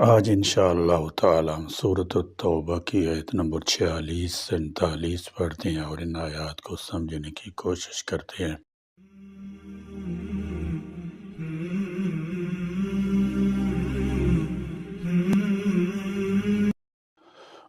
آج انشاءاللہ تعالی ہم سورۃ التوبہ کی آیت نمبر 46 سے 39 پڑھتے ہیں اور ان آیات کو سمجھنے کی کوشش کرتے ہیں۔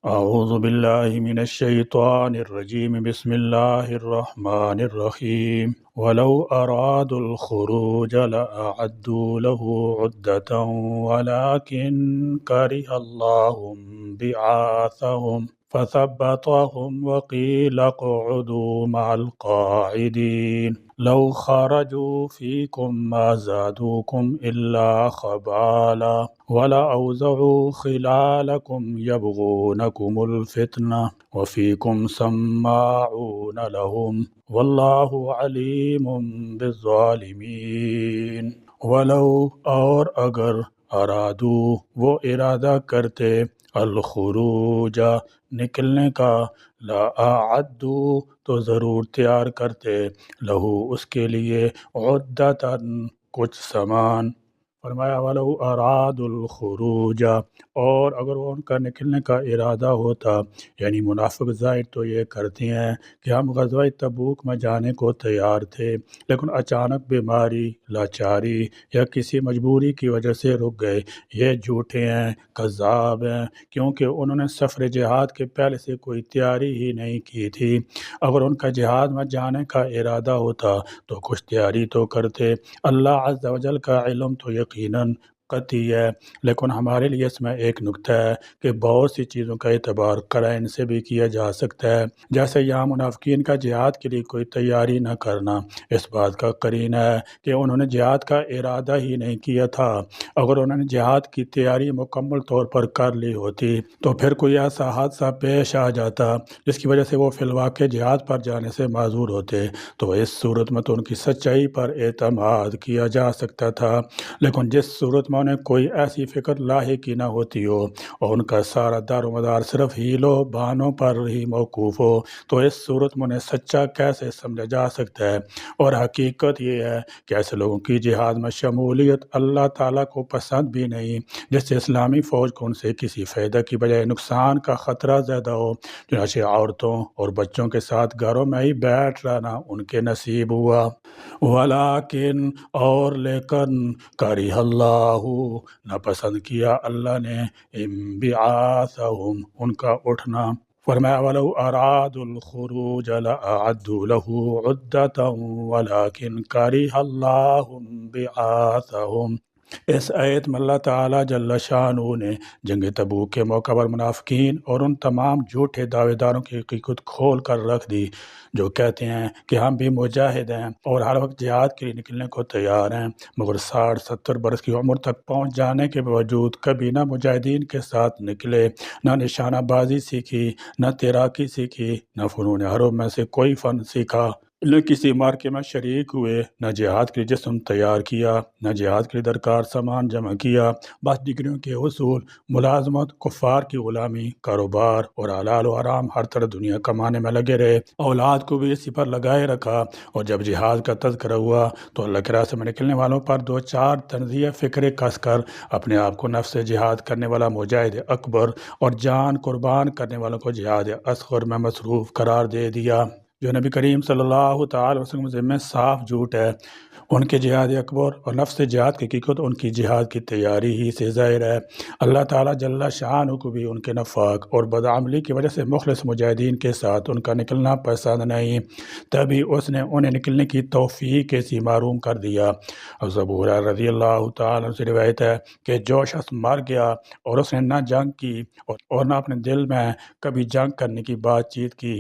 اعوذ باللہ من الشیطان الرجیم، بسم اللہ الرحمن الرحیم۔ وَلَوْ أَرَادُوا الْخُرُوجَ لَأَعَدُّوا لَهُ عُدَّةً وَلَكِنْ كَرِهَ اللَّهُ بِعَاثَهُمْ فَثَبَّطَهُمْ وَقِيلَ اقْعُدُوا مَعَ الْقَاعِدِينَ لَوْ خَرَجُوا فِيكُمْ مَا زَادُوكُمْ إِلَّا خَبَالًا وَلَأَوْضَعُوا خِلَالَكُمْ يَبْغُونَكُمُ الْفِتْنَةَ وَفِيكُمْ سَمَّاعُونَ لَهُمْ وَاللَّهُ عَلِيمٌ بِالظَّالِمِينَ۔ وَلَوْ اور اگر ارادو وہ ارادہ کرتے الخروج نکلنے کا، لَأَعَدُّوا تو ضرور تیار کرتے لہو اس کے لیے عدتاً کچھ سامان۔ فرمایا وَلَوْ أَرَادُوا الْخُرُوجَ اور اگر وہ ان کا نکلنے کا ارادہ ہوتا، یعنی منافق ظاہر تو یہ کرتے ہیں کہ ہم غزوہ تبوک میں جانے کو تیار تھے، لیکن اچانک بیماری، لاچاری یا کسی مجبوری کی وجہ سے رک گئے۔ یہ جھوٹے ہیں، کذاب ہیں، کیونکہ انہوں نے سفر جہاد کے پہلے سے کوئی تیاری ہی نہیں کی تھی۔ اگر ان کا جہاد میں جانے کا ارادہ ہوتا تو کچھ تیاری تو کرتے۔ اللہ عز و جل کا علم تو یقیناً قطعی ہے، لیکن ہمارے لیے اس میں ایک نکتہ ہے کہ بہت سی چیزوں کا اعتبار قرائن سے بھی کیا جا سکتا ہے، جیسے یہاں منافقین کا جہاد کے لیے کوئی تیاری نہ کرنا اس بات کا قرینہ ہے کہ انہوں نے جہاد کا ارادہ ہی نہیں کیا تھا۔ اگر انہوں نے جہاد کی تیاری مکمل طور پر کر لی ہوتی تو پھر کوئی ایسا حادثہ پیش آ جاتا جس کی وجہ سے وہ فی الواقع جہاد پر جانے سے معذور ہوتے، تو اس صورت میں تو ان کی سچائی پر اعتماد کیا جا سکتا تھا۔ لیکن جس صورت میں انہیں کوئی ایسی فکر لاحق ہی نہ ہوتی ہو اور ان کا سارا دار و مدار صرف ہیلوں بہانوں پر ہی موقوف ہو، تو اس صورت میں انہیں سچا کیسے سمجھا جا سکتا ہے؟ اور حقیقت یہ ہے کہ ایسے لوگوں کی جہاد میں شمولیت اللہ تعالیٰ کو پسند بھی نہیں، جس سے اسلامی فوج کو ان سے کسی فائدہ کی بجائے نقصان کا خطرہ زیادہ ہو۔ چنانچہ عورتوں اور بچوں کے ساتھ گھروں میں ہی بیٹھ رہنا ان کے نصیب ہوا۔ ولیکن اور لیکن کرہ اللہ ناپسند کیا اللہ نے انبعاثہم ان کا اٹھنا۔ فرمایا وَلَوْ أَرَادُوا الْخُرُوجَ لَأَعَدُّوا لَهُ عُدَّةً وَلَكِنْ كَرِهَ اللَّهُ انبعاثہم۔ اس آیت میں اللہ تعالیٰ جل شانہ نے جنگ تبوک کے موقع پر منافقین اور ان تمام جھوٹے دعوے داروں کی حقیقت کھول کر رکھ دی جو کہتے ہیں کہ ہم بھی مجاہد ہیں اور ہر وقت جہاد کے لیے نکلنے کو تیار ہیں، مگر 60-70 برس کی عمر تک پہنچ جانے کے باوجود کبھی نہ مجاہدین کے ساتھ نکلے، نہ نشانہ بازی سیکھی، نہ تیراکی سیکھی، نہ فنون حرب میں سے کوئی فن سیکھا، نہ کسی مارکے میں شریک ہوئے، نہ جہاد کے لیے جسم تیار کیا، نہ جہاد کے لیے درکار سامان جمع کیا، بس ڈگریوں کے حصول، ملازمت، کفار کی غلامی، کاروبار اور حلال و حرام ہر طرح دنیا کمانے میں لگے رہے، اولاد کو بھی اسی پر لگائے رکھا۔ اور جب جہاد کا تذکرہ ہوا تو اللہ کے راستے میں نکلنے والوں پر دو چار طنزیہ فکرے کس کر اپنے آپ کو نفس جہاد کرنے والا مجاہد اکبر اور جان قربان کرنے والوں کو جہاد اصغر میں مصروف قرار دے دیا، جو نبی کریم صلی اللہ تعالی وسلم کے ذمہ صاف جھوٹ ہے۔ ان کے جہاد اکبر اور نفس جہاد کی حقیقت ان کی جہاد کی تیاری ہی سے ظاہر ہے۔ اللہ تعالیٰ جل شانہ کو بھی ان کے نفاق اور بدعملی کی وجہ سے مخلص مجاہدین کے ساتھ ان کا نکلنا پسند نہیں، تبھی اس نے انہیں نکلنے کی توفیق سے محروم کر دیا۔ ابو ہریرہ رضی اللہ تعالیٰ عنہ سے روایت ہے کہ جو شخص مر گیا اور اس نے نہ جنگ کی اور نہ اپنے دل میں کبھی جنگ کرنے کی بات چیت کی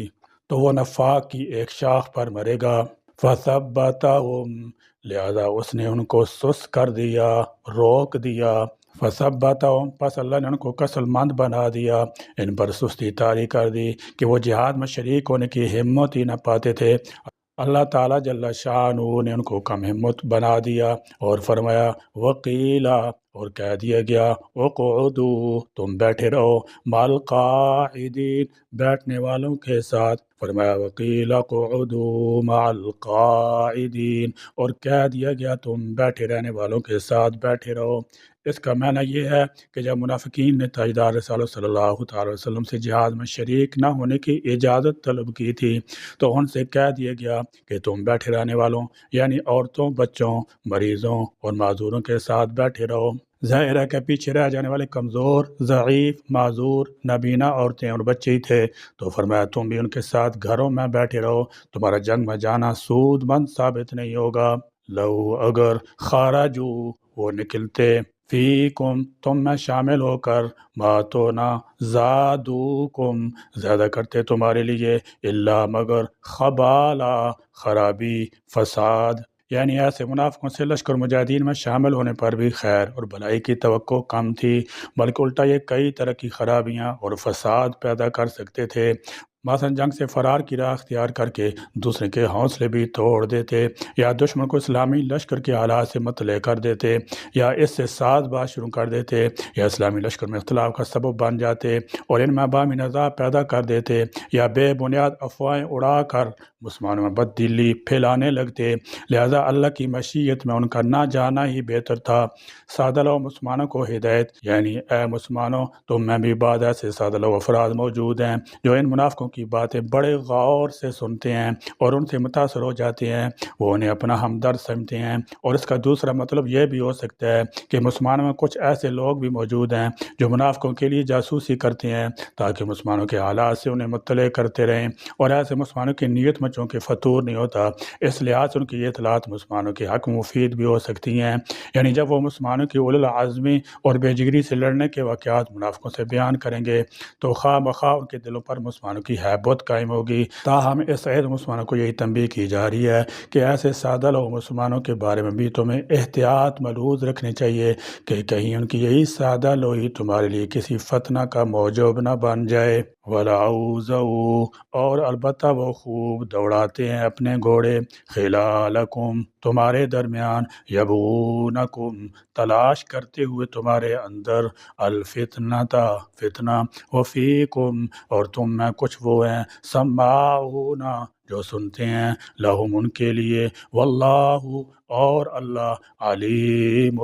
تو وہ نفاق کی ایک شاخ پر مرے گا۔ فَثَبَّتَهُمْ لہذا اس نے ان کو سست کر دیا، روک دیا۔ فَثَبَّتَهُمْ پس اللہ نے ان کو کسل مند بنا دیا، ان پر سستی طاری کر دی کہ وہ جہاد میں شریک ہونے کی ہمت ہی نہ پاتے تھے۔ اللہ تعالیٰ جل شانہ نے ان کو کم ہمت بنا دیا اور فرمایا وَقِيلَ اور کہہ دیا گیا اقعدوا تم بیٹھے رہو مع القاعدین بیٹھنے والوں کے ساتھ۔ فرمایا وَقِيلَ اقعدوا مع القاعدین اور کہہ دیا گیا تم بیٹھے رہنے والوں کے ساتھ بیٹھے رہو۔ اس کا معنی یہ ہے کہ جب منافقین نے تاجدار رسالت صلی اللہ تعالی وسلم سے جہاد میں شریک نہ ہونے کی اجازت طلب کی تھی تو ان سے کہہ دیا گیا کہ تم بیٹھے رہنے والوں یعنی عورتوں، بچوں، مریضوں اور معذوروں کے ساتھ بیٹھے رہو۔ ظاہر ہے کہ پیچھے رہ جانے والے کمزور، ضعیف، معذور، نابینا عورتیں اور بچے ہی تھے، تو فرمایا تم بھی ان کے ساتھ گھروں میں بیٹھے رہو، تمہارا جنگ میں جانا سود مند ثابت نہیں ہوگا۔ لو اگر خارجو وہ نکلتے فیکم تم میں شامل ہو کر ما تو نہ زادوکم زیادہ کرتے تمہارے لیے الا مگر خبالا خرابی، فساد، یعنی ایسے منافقوں سے لشکر مجاہدین میں شامل ہونے پر بھی خیر اور بھلائی کی توقع کم تھی، بلکہ الٹا یہ کئی طرح کی خرابیاں اور فساد پیدا کر سکتے تھے۔ مثلا جنگ سے فرار کی راہ اختیار کر کے دوسرے کے حوصلے بھی توڑ دیتے، یا دشمن کو اسلامی لشکر کے حالات سے مطلع کر دیتے، یا اس سے ساز باز شروع کر دیتے، یا اسلامی لشکر میں اختلاف کا سبب بن جاتے اور ان میں باہمی نزاع پیدا کر دیتے، یا بے بنیاد افواہیں اڑا کر مسلمانوں میں بددلی پھیلانے لگتے۔ لہذا اللہ کی مشیت میں ان کا نہ جانا ہی بہتر تھا۔ سادہ لو مسلمانوں کو ہدایت، یعنی اے مسلمانوں تم میں بھی بعض ایسے سادہ لو افراد موجود ہیں جو ان منافقوں کی باتیں بڑے غور سے سنتے ہیں اور ان سے متاثر ہو جاتے ہیں، وہ انہیں اپنا ہمدرد سمجھتے ہیں، اور اس کا دوسرا مطلب یہ بھی ہو سکتا ہے کہ مسلمانوں میں کچھ ایسے لوگ بھی موجود ہیں جو منافقوں کے لیے جاسوسی کرتے ہیں تاکہ مسلمانوں کے حالات سے انہیں مطلع کرتے رہیں، اور ایسے مسلمانوں کی نیت میں چونکہ فطور نہیں ہوتا، اس لحاظ سے ان کی یہ اطلاعات مسلمانوں کے حق میں مفید بھی ہو سکتی ہیں۔ یعنی جب وہ مسلمانوں کی اولو العزمی اور بے جگری سے لڑنے کے واقعات منافقوں سے بیان کریں گے تو خواہ مخواہ ان کے دلوں پر مسلمانوں کی ہیبت قائم ہوگی۔ تاہم اس عہد مسلمانوں کو یہی تنبیہ کی جا رہی ہے کہ ایسے سادہ لوگ مسلمانوں کے بارے میں بھی تمہیں احتیاط ملحوظ رکھنی چاہیے کہ کہیں ان کی یہی سادہ لوہی تمہارے لیے کسی فتنہ کا موجب نہ بن جائے۔ وَلَعُوزَوْا اور البتہ وہ خوب دوڑاتے ہیں اپنے گھوڑے، خلالکم تمہارے درمیان، یبغونکم تلاش کرتے ہوئے تمہارے اندر، الفتنہ فتنہ، وفیکم اور تم میں کچھ وہ ہیں، سماعون جو سنتے ہیں، لہم ان کے لیے، واللہ اور اللہ، علیم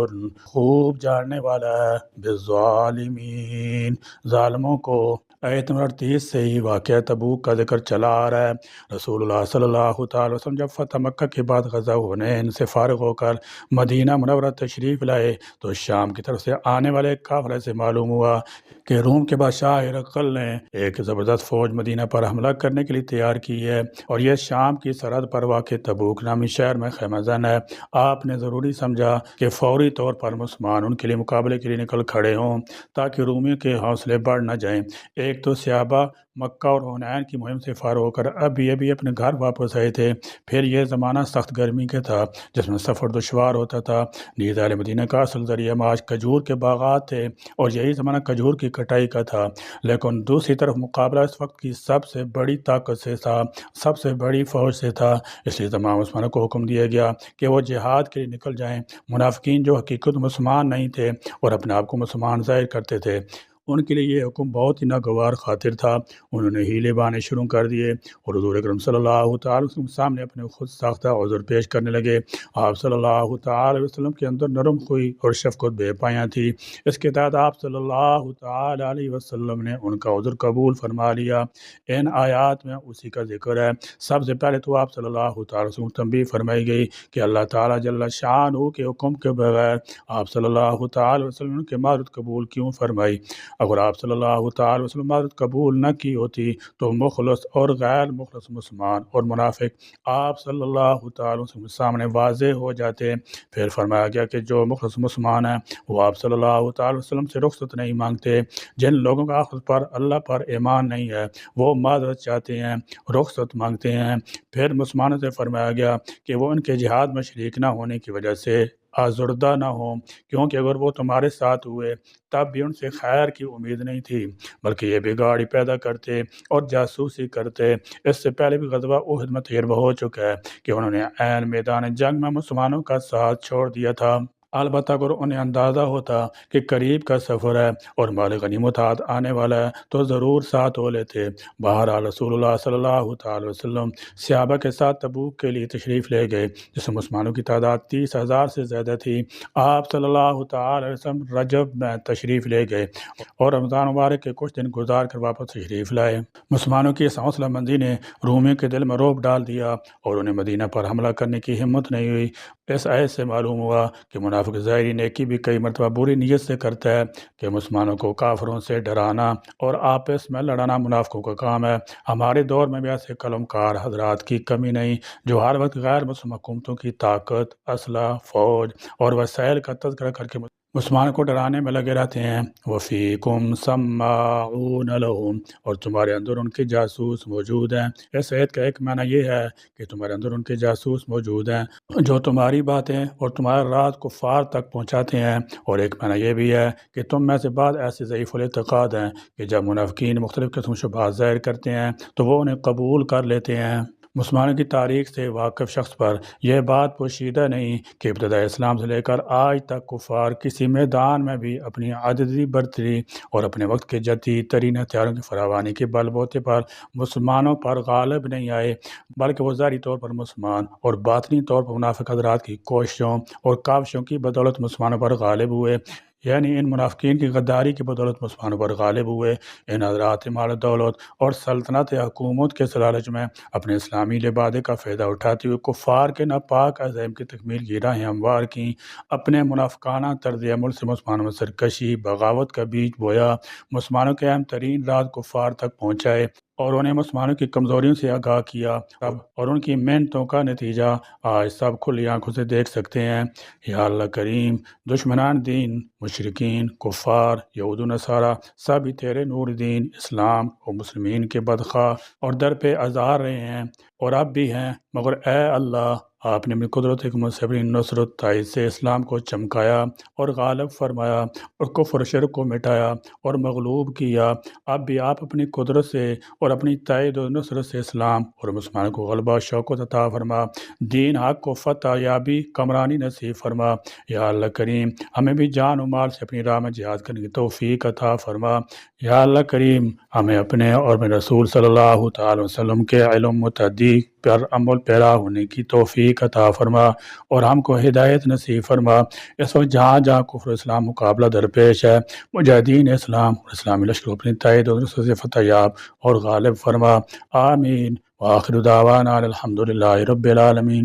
خوب جاننے والا ہے، بالظالمین ظالموں کو۔ آیت نمبر 30 سے ہی واقعہ تبوک کا ذکر چلا آ رہا ہے۔ رسول اللہ صلی اللہ تعالی وسلم جب فتح مکہ کے بعد غزوہ حنین سے فارغ ہو کر مدینہ منورہ تشریف لائے تو شام کی طرف سے آنے والے ایک قافلے سے معلوم ہوا کہ روم کے بادشاہ ہرقل نے ایک زبردست فوج مدینہ پر حملہ کرنے کے لیے تیار کی ہے، اور یہ شام کی سرحد پر واقع تبوک نامی شہر میں خیمہ زن ہے۔ آپ نے ضروری سمجھا کہ فوری طور پر مسلمان ان کے لیے مقابلے کے لیے نکل کھڑے ہوں تاکہ رومیوں کے حوصلے بڑھ نہ جائیں۔ ایک تو صحابہ مکہ اور حنین کی مہم سے فارغ ہو کر ابھی اپنے گھر واپس آئے تھے، پھر یہ زمانہ سخت گرمی کا تھا جس میں سفر دشوار ہوتا تھا، نیز اہل مدینہ کا اصل ذریعہ معاش کھجور کے باغات تھے اور یہی زمانہ کھجور کی کٹائی کا تھا، لیکن دوسری طرف مقابلہ اس وقت کی سب سے بڑی طاقت سے تھا، سب سے بڑی فوج سے تھا، اس لیے تمام مسلمانوں کو حکم دیا گیا کہ وہ جہاد کے لیے نکل جائیں۔ منافقین جو حقیقت مسلمان نہیں تھے اور اپنے آپ کو مسلمان ظاہر کرتے تھے، ان کے لیے یہ حکم بہت ہی ناگوار خاطر تھا۔ انہوں نے ہیلے بانے شروع کر دیے اور حضور اکرم صلی اللہ تعالی وسلم سامنے اپنے خود ساختہ عذر پیش کرنے لگے۔ آپ صلی اللہ تعالی وسلم کے اندر نرم خوئی اور شفقت بے پایاں تھی، اس کے تحت آپ صلی اللہ تعالی علیہ وسلم نے ان کا عذر قبول فرما لیا۔ ان آیات میں اسی کا ذکر ہے۔ سب سے پہلے تو آپ صلی اللہ تعالی وسلم کو تنبیہ فرمائی گئی کہ اللہ تعالی جل شانہ کے حکم کے بغیر آپ صلی اللہ تعالی وسلم نے معذرت قبول کیوں فرمائی؟ اگر آپ صلی اللہ تعالی وسلم معذرت قبول نہ کی ہوتی تو مخلص اور غیر مخلص مسلمان اور منافق آپ صلی اللہ تعالی وسلم کے سامنے واضح ہو جاتے۔ پھر فرمایا گیا کہ جو مخلص مسلمان ہیں وہ آپ صلی اللہ تعالی وسلم سے رخصت نہیں مانگتے، جن لوگوں کا آخرت پر اللہ پر ایمان نہیں ہے وہ معذرت چاہتے ہیں، رخصت مانگتے ہیں۔ پھر مسلمانوں سے فرمایا گیا کہ وہ ان کے جہاد میں شریک نہ ہونے کی وجہ سے آزردہ نہ ہوں، کیونکہ اگر وہ تمہارے ساتھ ہوئے تب بھی ان سے خیر کی امید نہیں تھی، بلکہ یہ بگاڑی پیدا کرتے اور جاسوسی کرتے۔ اس سے پہلے بھی غزوہ احد میں تجربہ ہو چکا ہے کہ انہوں نے عین میدان جنگ میں مسلمانوں کا ساتھ چھوڑ دیا تھا۔ البتہ اگر انہیں اندازہ ہوتا کہ قریب کا سفر ہے اور مال غنیمت ہاتھ آنے والا ہے تو ضرور ساتھ ہو لیتے۔ بہرحال رسول اللہ صلی اللہ تعالی وسلم صحابہ کے ساتھ تبوک کے لیے تشریف لے گئے، جس میں مسلمانوں کی تعداد 30,000 سے زیادہ تھی۔ آپ صلی اللہ تعالی وسلم رجب میں تشریف لے گئے اور رمضان مبارک کے کچھ دن گزار کر واپس تشریف لائے۔ مسلمانوں کی اس حوصلہ مندی نے رومیوں کے دل میں رعب ڈال دیا اور انہیں مدینہ پر حملہ کرنے کی ہمت نہیں ہوئی۔ اس آیت سے معلوم ہوا کہ منافق ظاہری نیکی بھی کئی مرتبہ بری نیت سے کرتا ہے کہ مسلمانوں کو کافروں سے ڈرانا اور آپس میں لڑانا منافقوں کا کام ہے۔ ہمارے دور میں بھی ایسے قلم کار حضرات کی کمی نہیں جو ہر وقت غیر مسلم حکومتوں کی طاقت، اسلحہ، فوج اور وسائل کا تذکرہ کر کے مسلمانوں کو ڈرانے میں لگے رہتے ہیں۔ وَفِيكُمْ سَمَّاعُونَ لَهُمْ، اور تمہارے اندر ان کے جاسوس موجود ہیں۔ اس آیت کا ایک معنی یہ ہے کہ تمہارے اندر ان کے جاسوس موجود ہیں جو تمہاری باتیں اور تمہارا راز کفار تک پہنچاتے ہیں، اور ایک معنی یہ بھی ہے کہ تم میں سے بعض ایسے ضعیف الاعتقاد ہیں کہ جب منافقین مختلف قسم شبہات ظاہر کرتے ہیں تو وہ انہیں قبول کر لیتے ہیں۔ مسلمانوں کی تاریخ سے واقف شخص پر یہ بات پوشیدہ نہیں کہ ابتداء اسلام سے لے کر آج تک کفار کسی میدان میں بھی اپنی عددی برتری اور اپنے وقت کے جدید ترین ہتھیاروں کی فراوانی کے بل بوتے پر مسلمانوں پر غالب نہیں آئے، بلکہ وہ ظاہری طور پر مسلمان اور باطنی طور پر منافق حضرات کی کوششوں اور کاوشوں کی بدولت مسلمانوں پر غالب ہوئے۔ یعنی ان منافقین کی غداری کی بدولت مسلمانوں پر غالب ہوئے۔ ان حضرات مال دولت اور سلطنت حکومت کے لالچ میں اپنے اسلامی لبادے کا فائدہ اٹھاتے ہوئے کفار کے ناپاک عزائم کی تکمیل کی راہیں ہموار کیں، اپنے منافقانہ طرز عمل سے مسلمانوں میں سرکشی، بغاوت کا بیج بویا، مسلمانوں کے اہم ترین راز کفار تک پہنچائے اور انہیں مسلمانوں کی کمزوریوں سے آگاہ کیا، اور ان کی محنتوں کا نتیجہ آج سب کھلی آنکھوں سے دیکھ سکتے ہیں۔ یا اللہ کریم، دشمنان دین، مشرکین، کفار، یہود و نصارہ سب ہی تیرے نور دین اسلام اور مسلمین کے بدخواہ اور در پہ آزار رہے ہیں اور اب بھی ہیں، مگر اے اللہ آپ نے اپنی قدرت حکمت سے اپنی نصرت تائید سے اسلام کو چمکایا اور غالب فرمایا اور کفر و شرک کو مٹایا اور مغلوب کیا۔ اب بھی آپ اپنی قدرت سے اور اپنی تائید و نصرت سے اسلام اور مسلمانوں کو غلبہ شوکت عطا فرما، دین حق کو فتح یابی کمرانی نصیب فرما۔ یا اللہ کریم، ہمیں بھی جان و مال سے اپنی راہ میں جہاد کرنے کی توفیق عطا فرما۔ یا اللہ کریم، ہمیں اپنے اور اپنے رسول صلی اللہ تعالی وسلم کے علم متعدی پر عمل پیرا ہونے کی توفیق عطا فرما اور ہم کو ہدایت نصیب فرما۔ اس وقت جہاں جہاں کفر اسلام مقابلہ درپیش ہے، مجاہدین اسلام اور اسلامی لشکر کو اپنی تائید اور نصرت سے فتح یاب اور غالب فرما۔ آمین۔ وآخر دعوانا الحمدللہ رب العالمین۔